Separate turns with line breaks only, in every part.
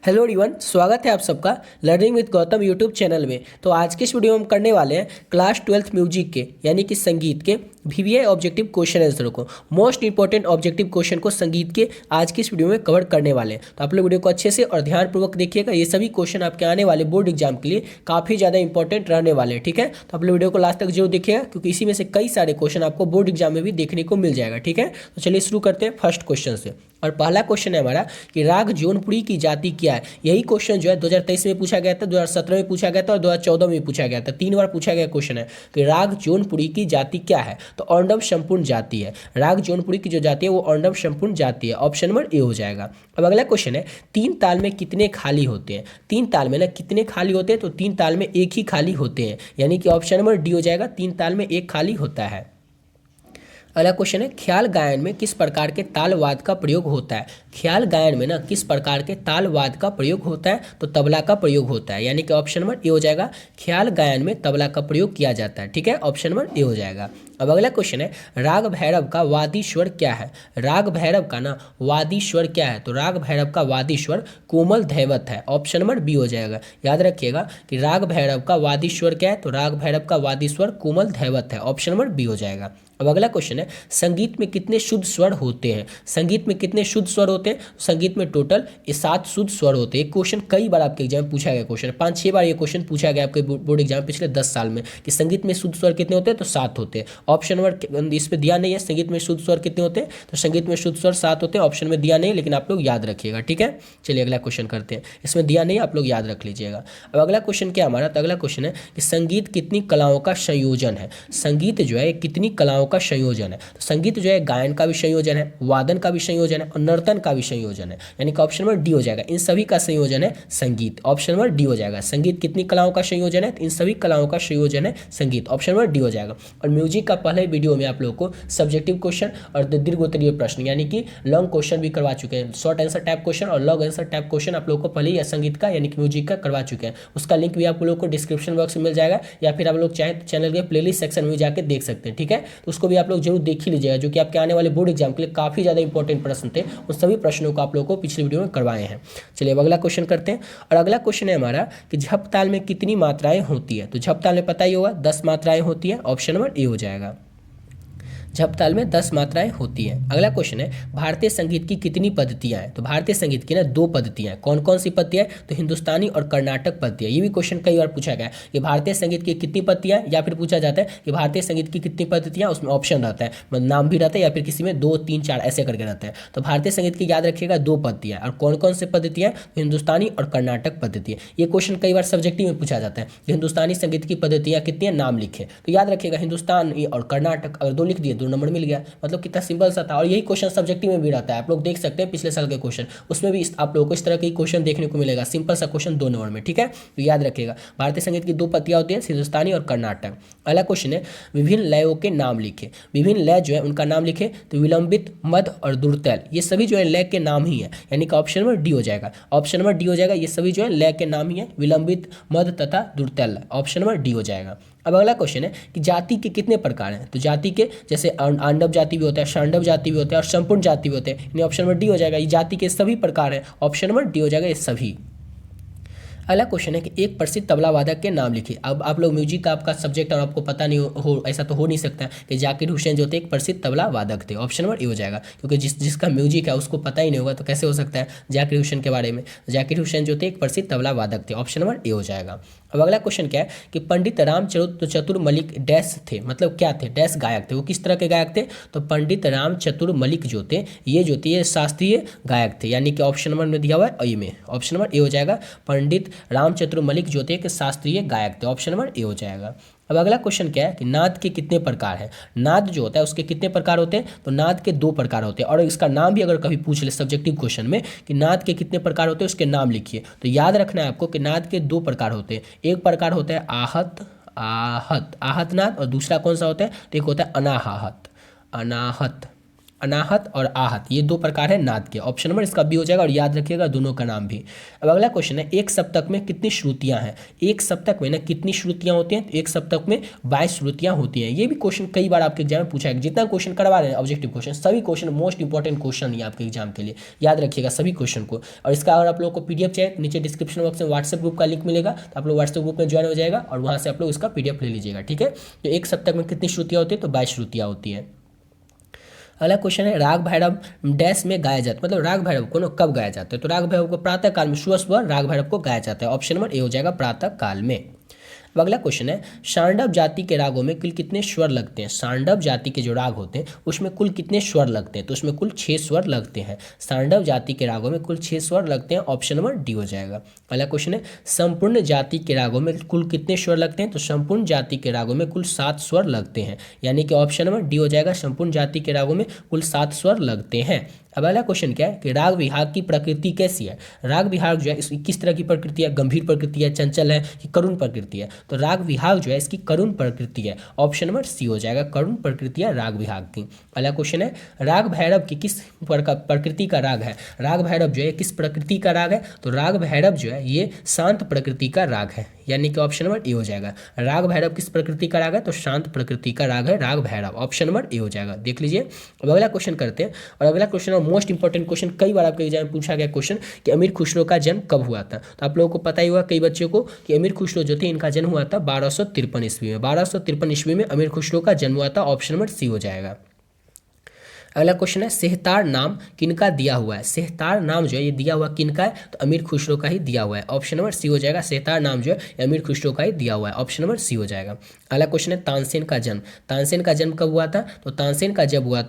Hello everyone, स्वागत है आप सबका learning with Gautam YouTube channel में। तो आज के इस वीडियो में हम करने वाले हैं क्लास 12th म्यूजिक के यानी कि संगीत के वीवीआई ऑब्जेक्टिव क्वेश्चन आंसर को। मोस्ट इंपॉर्टेंट ऑब्जेक्टिव क्वेश्चन को संगीत के आज की इस वीडियो में कवर करने वाले हैं। तो आप लोग वीडियो को अच्छे से और ध्यानपूर्वक देखिएगा। ये सभी क्वेश्चन आपके आने वाले बोर्ड एग्जाम के लिए काफ़ी ज़्यादा इंपॉर्टेंट रहने वाले हैं। ठीक है, तो आप लोग वीडियो को लास्ट तक जरूर देखिएगा क्योंकि इसी में से कई सारे क्वेश्चन आपको बोर्ड एग्जाम में भी देखने को मिल जाएगा। ठीक है, तो चलिए शुरू करते हैं फर्स्ट क्वेश्चन से। और पहला क्वेश्चन है हमारा कि राग जौनपुरी की जाति क्या है। यही क्वेश्चन जो है 2023 में पूछा गया था, 2017 में पूछा गया था और 2014 में पूछा गया था। 3 बार पूछा गया क्वेश्चन है कि राग जौनपुरी की जाति क्या है। तो औंडम संपूर्ण जाति है। राग जौनपुरी की जो जाति है वो औंडम संपूर्ण जाति है। ऑप्शन नंबर ए हो जाएगा। अब अगला क्वेश्चन है, 3 ताल में कितने खाली होते हैं। 3 ताल में ना कितने खाली होते हैं, तो 3 ताल में एक ही खाली होते हैं, यानी कि ऑप्शन नंबर डी हो जाएगा। 3 ताल में एक खाली होता है। अगला क्वेश्चन है, ख्याल गायन में किस प्रकार के तालवाद का प्रयोग होता है। ख्याल गायन में ना किस प्रकार के तालवाद का प्रयोग होता है, तो तबला का प्रयोग होता है, यानी कि ऑप्शन नंबर ए हो जाएगा। ख्याल गायन में तबला का प्रयोग किया जाता है। ठीक है, ऑप्शन नंबर ए हो जाएगा। अब अगला क्वेश्चन है, राग भैरव का वादी स्वर क्या है। राग भैरव का ना वादी स्वर क्या है, तो राग भैरव का वादी स्वर कोमल धैवत है। ऑप्शन नंबर बी हो जाएगा। याद रखिएगा कि राग भैरव का वादी स्वर क्या है, तो राग भैरव का वादी स्वर कोमल धैवत है। ऑप्शन नंबर बी हो जाएगा। अब अगला क्वेश्चन है, संगीत में कितने शुद्ध स्वर होते हैं। संगीत में कितने शुद्ध स्वर होते हैं, संगीत में टोटल 7 शुद्ध स्वर होते हैं। क्वेश्चन कई बार आपके एग्जाम में पूछा गया, क्वेश्चन 5-6 बार ये क्वेश्चन पूछा गया आपके बोर्ड एग्जाम पिछले 10 साल में कि संगीत में शुद्ध स्वर कितने होते हैं, तो 7 होते हैं। ऑप्शन नंबर इस पर दिया नहीं है, संगीत में शुद्ध स्वर कितने होते हैं, तो संगीत में शुद्ध स्वर 7 होते हैं। ऑप्शन में दिया नहीं, लेकिन आप लोग याद रखिएगा। ठीक है, चलिए अगला क्वेश्चन करते हैं। इसमें दिया नहीं, आप लोग याद रख लीजिएगा। अब अगला क्वेश्चन क्या हमारा, तो अगला क्वेश्चन है कि संगीत कितनी कलाओं का संयोजन है। संगीत जो है कितनी कलाओं का संयोजन है। तो संगीत जो है गायन का भी संयोजन है, वादन का भी संयोजन है और नर्तन का भी संयोजन है, यानी कि ऑप्शन नंबर डी हो जाएगा। इन सभी का संयोजन है संगीत। ऑप्शन नंबर डी हो जाएगा। संगीत कितनी कलाओं का संयोजन है, तो इन सभी कलाओं का संयोजन है संगीत। ऑप्शन नंबर डी हो जाएगा। और म्यूजिक का पहले वीडियो में आप लोगों को सब्जेक्टिव क्वेश्चन और दीर्घोत्तरीय प्रश्न यानी कि लॉन्ग क्वेश्चन भी करवा चुके हैं। शॉर्ट आंसर टाइप क्वेश्चन और लॉन्ग आंसर टाइप क्वेश्चन आप लोगों को पहले ही संगीत का यानी कि म्यूजिक का करवा चुके हैं। उसका लिंक भी आप लोगों को डिस्क्रिप्शन बॉक्स में मिल जाएगा, या फिर आप लोग चाहे तो चैनल के प्लेलिस्ट सेक्शन में जाकर देख सकते हैं। ठीक है, तो उसको भी आप लोग जरूर देख ही लीजिएगा, जो कि आपके आने वाले बोर्ड एग्जाम के लिए काफ़ी ज़्यादा इंपॉर्टेंट प्रश्न थे। उन सभी प्रश्नों को आप लोगों को पिछले वीडियो में करवाए हैं। चलिए अब अगला क्वेश्चन करते हैं। और अगला क्वेश्चन है हमारा कि झप ताल में कितनी मात्राएं होती है। तो झप ताल में पता ही होगा 10 मात्राएं होती है। ऑप्शन नंबर ए हो जाएगा। झप ताल में 10 मात्राएं होती हैं। अगला क्वेश्चन है, भारतीय संगीत की कितनी पद्धतियां हैं। तो भारतीय संगीत की ना 2 पद्धतियां हैं। कौन कौन सी पद्धतियां, तो हिंदुस्तानी और कर्नाटक पद्धतियां। ये भी क्वेश्चन कई बार पूछा गया है कि भारतीय संगीत की कितनी पद्धतियां, या फिर पूछा जाता है कि भारतीय संगीत की कितनी पद्धतियां। उसमें ऑप्शन रहता है, मतलब नाम भी रहता है, या फिर किसी में 2, 3, 4 ऐसे करके रहता है। तो भारतीय संगीत की याद रखिएगा 2 पद्धतियां। और कौन कौन से पद्धतियां, तो हिंदुस्तानी और कर्नाटक पद्धतियां। ये क्वेश्चन कई बार सब्जेक्टिव में पूछा जाता है कि हिंदुस्तानी संगीत की पद्धतियां कितनी है, नाम लिखे। तो याद रखिएगा हिंदुस्तानी और कर्नाटक, अगर 2 लिख दिए 2 नंबर मिल गया। मतलब कितना सिंपल सा था। और यही क्वेश्चन सब्जेक्टिव में भी रहता है, आप लोग देख सकते हैं पिछले साल के क्वेश्चन, उसमें भी आप लोगों को इस तरह के क्वेश्चन देखने को मिलेगा। सिंपल सा क्वेश्चन 2 नंबर में। ठीक है, तो याद रखिएगा भारतीय संगीत की 2 पद्धतियां होती है, हिंदुस्तानी और कर्नाटक। अगला क्वेश्चन है, विभिन्न लयों के नाम लिखे। विभिन्न लय जो है उनका नाम लिखे। तो विलंबित, मध्य और दुर्तैल, ये सभी जो है लय के नाम ही है, यानी कि ऑप्शन नंबर डी हो जाएगा। ऑप्शन नंबर डी हो जाएगा। ये सभी जो है लय के नाम ही है, विलंबित, मध्य तथा दुर्तैल। ऑप्शन नंबर डी हो जाएगा। अब अगला क्वेश्चन है कि जाति के कितने प्रकार हैं। तो जाति के जैसे आंडव जाति भी होता है, षांडव जाति भी होता है और संपूर्ण जाति भी होते हैं, यानी ऑप्शन नंबर डी हो जाएगा। ये जाति के सभी प्रकार हैं। ऑप्शन नंबर डी हो जाएगा, ये सभी। अगला क्वेश्चन है कि एक प्रसिद्ध तबला वादक के नाम लिखिए। अब आप लोग म्यूजिक का आपका सब्जेक्ट और आपको पता नहीं हो, ऐसा तो हो नहीं सकता कि जाकिर हुसैन जो थे एक प्रसिद्ध तबला वादक थे। ऑप्शन नंबर ए हो जाएगा, क्योंकि जिसका म्यूजिक है उसको पता ही नहीं होगा तो कैसे हो सकता है जाकिर हुसैन के बारे में। जाकिर हुसैन जो थे एक प्रसिद्ध तबला वादक थे। ऑप्शन नंबर ए हो जाएगा। अब अगला क्वेश्चन क्या है कि पंडित राम चतुर मलिक डैश थे, मतलब क्या थे, डैश गायक थे। वो किस तरह के गायक थे, तो पंडित राम चतुर मलिक जो थे ये शास्त्रीय गायक थे, यानी कि ऑप्शन नंबर में दिया हुआ है ए में। ऑप्शन नंबर ए हो जाएगा। पंडित राम चतुर मलिक जो थे एक शास्त्रीय गायक थे। ऑप्शन नंबर ए हो जाएगा। अब अगला क्वेश्चन क्या है कि नाद के कितने प्रकार हैं। नाद जो होता है उसके कितने प्रकार होते हैं, तो नाद के 2 प्रकार होते हैं। और इसका नाम भी अगर कभी पूछ ले सब्जेक्टिव क्वेश्चन में कि नाद के कितने प्रकार होते हैं, उसके नाम लिखिए। तो याद रखना है आपको कि नाद के 2 प्रकार होते हैं। एक प्रकार होता है आहत नाद, और दूसरा कौन सा होता है, तो एक होता है अनाहत। अनाहत और आहत, ये दो प्रकार है नाद के। ऑप्शन नंबर इसका बी हो जाएगा, और याद रखिएगा दोनों का नाम भी। अब अगला क्वेश्चन है, एक सप्तक में कितनी श्रुतियां हैं? एक सप्तक में ना कितनी श्रुतियां होती हैं? तो एक सप्तक में 22 श्रुतियां होती हैं। ये भी क्वेश्चन कई बार आपके एग्जाम में पूछा है। जितना क्वेश्चन करवा रहे हैं ऑब्जेक्टिव क्वेश्चन, सभी क्वेश्चन मोस्ट इंपॉर्टेंट क्वेश्चन है आपके एग्जाम के लिए, याद रखिएगा सभी क्वेश्चन को। और इसका अगर आप लोगों को पीडीएफ चाहिए, नीचे डिस्क्रिप्शन बॉक्स में व्हाट्सएप ग्रुप का लिंक मिलेगा, तो आप लोग व्हाट्सएप ग्रुप में ज्वाइन हो जाएगा और वहां से आप लोग इसका पीडीएफ ले लीजिएगा, ठीक है। तो एक सप्तक में कितनी श्रुतियां होती है? तो 22 श्रुतियां होती हैं। अगला क्वेश्चन है, राग भैरव डैश में गाया जाता है, मतलब राग भैरव को कब गाया जाता है? तो राग भैरव को प्रातः काल में, सुबह सुबह राग भैरव को गाया जाता है। ऑप्शन नंबर ए हो जाएगा, प्रातः काल में। अब अगला क्वेश्चन है, सांडव जाति के रागों में कुल कितने स्वर लगते हैं? सांडव जाति के जो राग होते हैं उसमें कुल कितने स्वर लगते हैं? तो उसमें कुल 6 स्वर लगते हैं। सांडव जाति के रागों में कुल 6 स्वर लगते हैं। ऑप्शन नंबर डी हो जाएगा। अगला क्वेश्चन है, संपूर्ण जाति के रागों में कुल कितने स्वर लगते हैं? तो संपूर्ण जाति के रागों में कुल 7 स्वर लगते हैं, यानी कि ऑप्शन नंबर डी हो जाएगा, संपूर्ण जाति के रागों में कुल 7 स्वर लगते हैं। अब अगला क्वेश्चन क्या है कि राग विभाग की प्रकृति कैसी है? राग विभाग जो है इसकी किस तरह की प्रकृति है? गंभीर प्रकृति है, चंचल है कि करुण प्रकृति है? तो राग विभाग जो है इसकी करुण प्रकृति है। ऑप्शन नंबर सी हो जाएगा, करुण प्रकृति है राग विभाग की। अगला क्वेश्चन है, राग भैरव की किस प्रकृति का राग है? राग भैरव जो है किस प्रकृति का राग है? तो राग भैरव जो है ये शांत प्रकृति का राग है, यानी कि ऑप्शन नंबर ए हो जाएगा। राग भैरव किस प्रकृति का राग है? तो शांत प्रकृति का राग है राग भैरव। ऑप्शन नंबर ए हो जाएगा, देख लीजिए। अब अगला क्वेश्चन करते हैं, और अगला क्वेश्चन मोस्ट इंपॉर्टेंट क्वेश्चन, कई बार आपके एग्जाम में पूछा गया क्वेश्चन कि अमीर खुसरो का जन्म कब हुआ था? तो आप लोगों को पता ही हुआ कई बच्चों को कि अमीर खुसरो जो थे इनका जन्म हुआ था 1253 ईस्वी में। 1253 ईस्वी में अमीर खुसरो का जन्म हुआ था। ऑप्शन नंबर सी हो जाएगा। अगला क्वेश्चन है, सेहतार नाम किनका दिया हुआ है? सेहतार नाम जो है ये दिया हुआ किनका है? तो अमीर खुसरो का ही दिया हुआ है। ऑप्शन नंबर सी हो जाएगा, सेहतार नाम जो है ये अमीर खुसरो का ही दिया हुआ है। ऑप्शन नंबर सी हो जाएगा। अगला क्वेश्चन है, तानसेन का जन्म। तानसेन का जन्म कब हुआ था? तो तानसेन का जन्म हुआ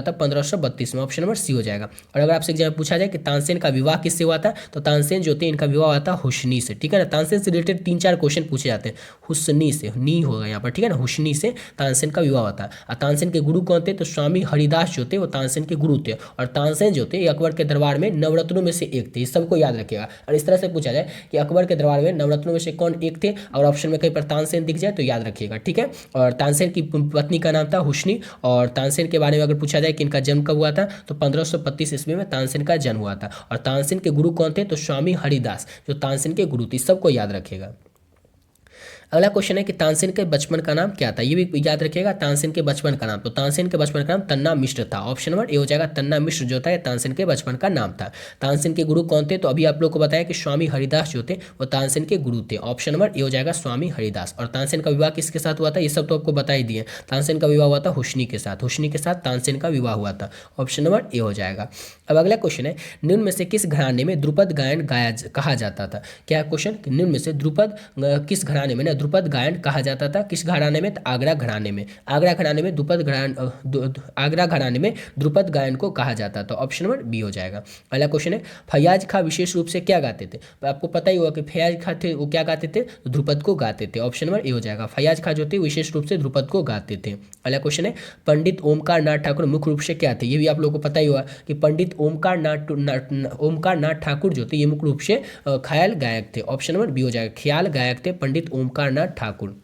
था 1532 में। ऑप्शन नंबर सी हो जाएगा। और अगर आपसे एग्जाम में पूछा जाए कि तानसेन का विवाह किससे हुआ था? तो तानसेन जो थे इनका विवाह हुआ था हुस्नी से, ठीक है ना। तानसेन से रिलेटेड 3-4 क्वेश्चन पूछे जाते हैं। हुस्नी से, नी होगा यहाँ पर, ठीक है ना। हुस्नी से तानसेन का विवाह हुआ था। और तानसेन के गुरु कौन थे? तो स्वामी हरिदास जो थे वो तानसेन के गुरु थे। और तानसेन जो थे ये अकबर के दरबार में नवरत्नों में से एक थे, इस सबको याद रखिएगा। और इस तरह से पूछा जाए कि अकबर के दरबार में नवरत्नों में से कौन एक थे, और ऑप्शन में कहीं पर तानसेन दिख जाए तो याद रखिएगा, ठीक है। और तानसेन की पत्नी का नाम था हुस्नी। और तानसेन के बारे में अगर पूछा जाए कि इनका जन्म कब हुआ था, तो 1532 ईस्वी में तानसेन का जन्म हुआ था। और तानसेन के गुरु कौन थे? तो स्वामी हरिदास जो तानसेन के गुरु थे, सबको याद रखिएगा। अगला क्वेश्चन है कि तानसेन के बचपन का नाम क्या था? ये भी याद रखिएगा, तानसेन के बचपन का नाम। तो तानसेन के बचपन का नाम तन्ना मिश्र था। ऑप्शन नंबर ए हो जाएगा, तन्ना मिश्र जो था ये तानसेन के बचपन का नाम था। तानसेन के गुरु कौन थे? तो अभी आप लोग को बताया कि स्वामी हरिदास जो थे वो तानसेन के गुरु थे। ऑप्शन नंबर ए हो जाएगा, स्वामी हरिदास। और तानसेन का विवाह किसके साथ हुआ था? ये सब तो आपको बता ही दिए। तानसेन का विवाह हुआ था हुस्नी के साथ। हुस्नी के साथ तानसेन का विवाह हुआ था। ऑप्शन नंबर ए हो जाएगा। अब अगला क्वेश्चन है, निम्न में से किस घराने में ध्रुपद गायन कहा जाता था? क्या क्वेश्चन? निम्न में से ध्रुपद किस घराने में ना ध्रुपद गायन कहा जाता था? किस घराने में? तो आगरा घराने में। आगरा घराने में आगरा घराने में ध्रुपद गायन को कहा जाता था। ऑप्शन नंबर बी हो जाएगा। अगला क्वेश्चन है, फैयाज खां विशेष रूप से क्या गाते थे? तो आपको पता ही होगा कि फैयाज खां थे वो क्या गाते थे? तो ध्रुपद को गाते थे। ऑप्शन नंबर ए हो जाएगा। फैयाज खां जो थे विशेष रूप से ध्रुपद को गाते थे। अगला क्वेश्चन है, पंडित ओमकार नाथ ठाकुर मुख्य रूप से क्या थे? ये भी आप लोगों को पता ही होगा कि पंडित ओमकार नाथ ठाकुर जो थे ये मुख्य रूप से ख्याल गायक थे। ऑप्शन नंबर बी हो जाएगा, ख्याल गायक थे पंडित ओमकार नाथ ठाकुर।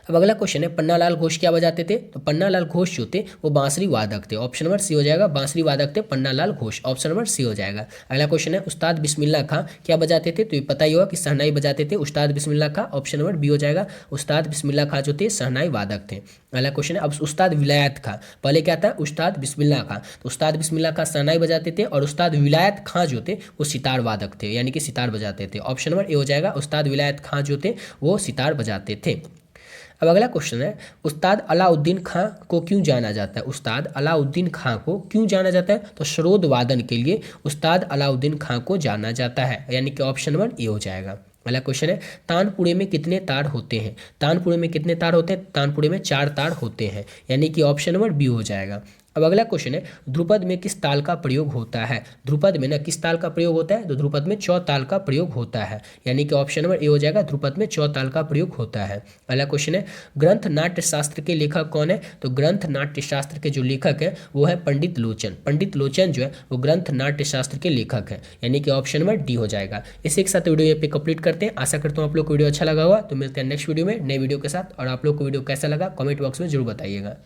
अब अगला क्वेश्चन है, पन्नालाल घोष क्या बजाते थे? तो पन्नालाल घोष जो थे वो बांसुरी वादक थे। ऑप्शन नंबर सी हो जाएगा, बांसुरी वादक थे Pannalal Ghosh. Option number C हो जाएगा। अगला क्वेश्चन है, उस्ताद बिस्मिल्लाह खां क्या बजाते थे? तो ये पता ही होगा कि शहनाई बजाते थे उस्ताद बिस्मिल्लाह खां। ऑप्शन नंबर बी हो जाएगा, उस्ताद बिस्मिल्लाह खां जो थे शहनाई वादक थे। अगला क्वेश्चन है, अब उस्ताद विलायत खां, पहले क्या था? उस्ताद बिस्मिल्लाह खां। तो उस्ताद बिस्मिल्लाह खां शहनाई बजाते थे और उस्ताद विलायत खां जो थे वो सितार वादक थे, यानी कि सितार बजाते थे। ऑप्शन नंबर ए हो जाएगा, उस्ताद विलायत खां जो थे वो सितार बजाते थे। अब अगला क्वेश्चन है, उस्ताद अलाउद्दीन खां को क्यों जाना जाता है? उस्ताद अलाउद्दीन खां को क्यों जाना जाता है? तो सरोद वादन के लिए उस्ताद अलाउद्दीन खां को जाना जाता है, यानी कि ऑप्शन नंबर ए हो जाएगा। अगला क्वेश्चन है, तानपुरे में कितने तार होते हैं? तानपुरे में कितने तार होते हैं? तानपुरे में 4 तार होते हैं, यानी कि ऑप्शन नंबर बी हो जाएगा। अब अगला क्वेश्चन है, ध्रुपद में किस ताल का प्रयोग होता है? ध्रुपद में ना किस ताल का प्रयोग होता है? तो ध्रुपद में चौताल का प्रयोग होता है, यानी कि ऑप्शन नंबर ए हो जाएगा, ध्रुपद में चौताल का प्रयोग होता है। अगला क्वेश्चन है, ग्रंथ नाट्य शास्त्र के लेखक कौन है? तो ग्रंथ नाट्य शास्त्र के जो लेखक है वो है पंडित लोचन। पंडित लोचन जो है वो ग्रंथ नाट्य शास्त्र के लेखक है, यानी कि ऑप्शन नंबर डी हो जाएगा। इसी के साथ वीडियो यहाँ पे कंप्लीट करते हैं। आशा करता हूँ आप लोग को वीडियो अच्छा लगा होगा। तो मिलते हैं नेक्स्ट वीडियो में नए वीडियो के साथ। और आप लोग को वीडियो कैसा लगा कमेंट बॉक्स में जरूर बताइएगा।